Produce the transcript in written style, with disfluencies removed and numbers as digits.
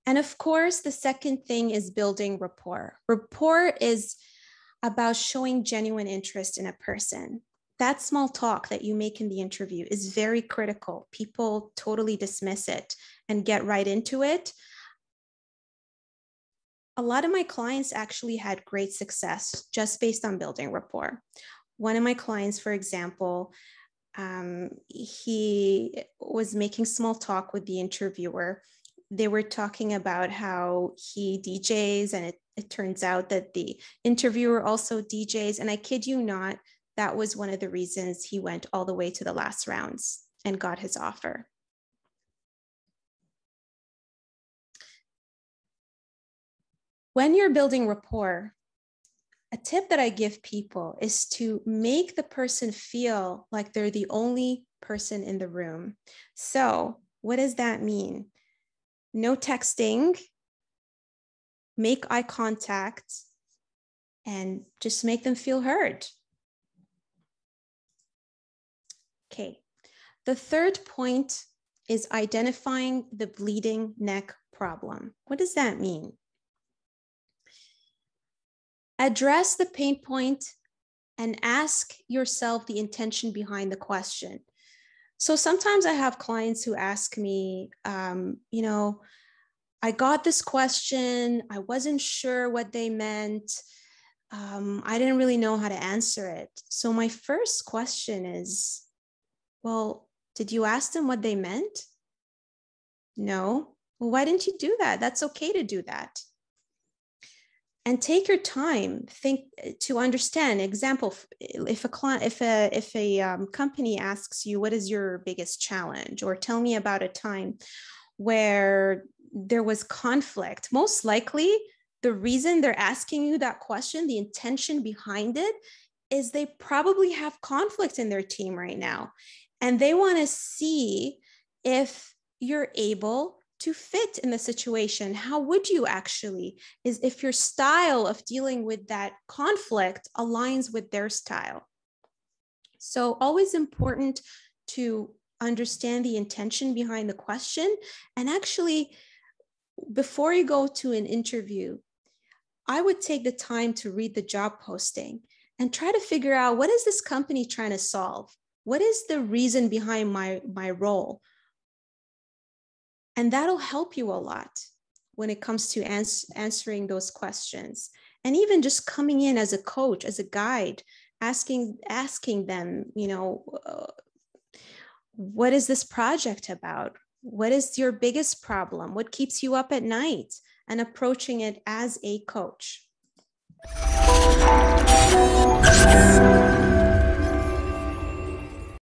And of course, the second thing is building rapport. Rapport is about showing genuine interest in a person. That small talk that you make in the interview is very critical. People totally dismiss it and get right into it. A lot of my clients actually had great success just based on building rapport. One of my clients, for example, he was making small talk with the interviewer. They were talking about how he DJs, and it turns out that the interviewer also DJs. And I kid you not, that was one of the reasons he went all the way to the last rounds and got his offer. When you're building rapport, a tip that I give people is to make the person feel like they're the only person in the room. So what does that mean? No texting, make eye contact, and just make them feel heard. Okay, the third point is identifying the bleeding neck problem. What does that mean? Address the pain point and ask yourself the intention behind the question. So sometimes I have clients who ask me, I got this question, I wasn't sure what they meant. I didn't really know how to answer it. So my first question is, well, did you ask them what they meant? No. Well, why didn't you do that? That's okay to do that. And take your time, think to understand. Example, if a company asks you, what is your biggest challenge? Or tell me about a time where there was conflict. Most likely, the reason they're asking you that question, the intention behind it, is they probably have conflict in their team right now. And they want to see if you're able to fit in the situation. How would you actually, is if your style of dealing with that conflict aligns with their style. So always important to understand the intention behind the question. And actually, before you go to an interview, I would take the time to read the job posting and try to figure out, what is this company trying to solve? What is the reason behind my role? And that'll help you a lot when it comes to answering those questions. And even just coming in as a coach, as a guide, asking them, what is this project about? What is your biggest problem? What keeps you up at night? And approaching it as a coach.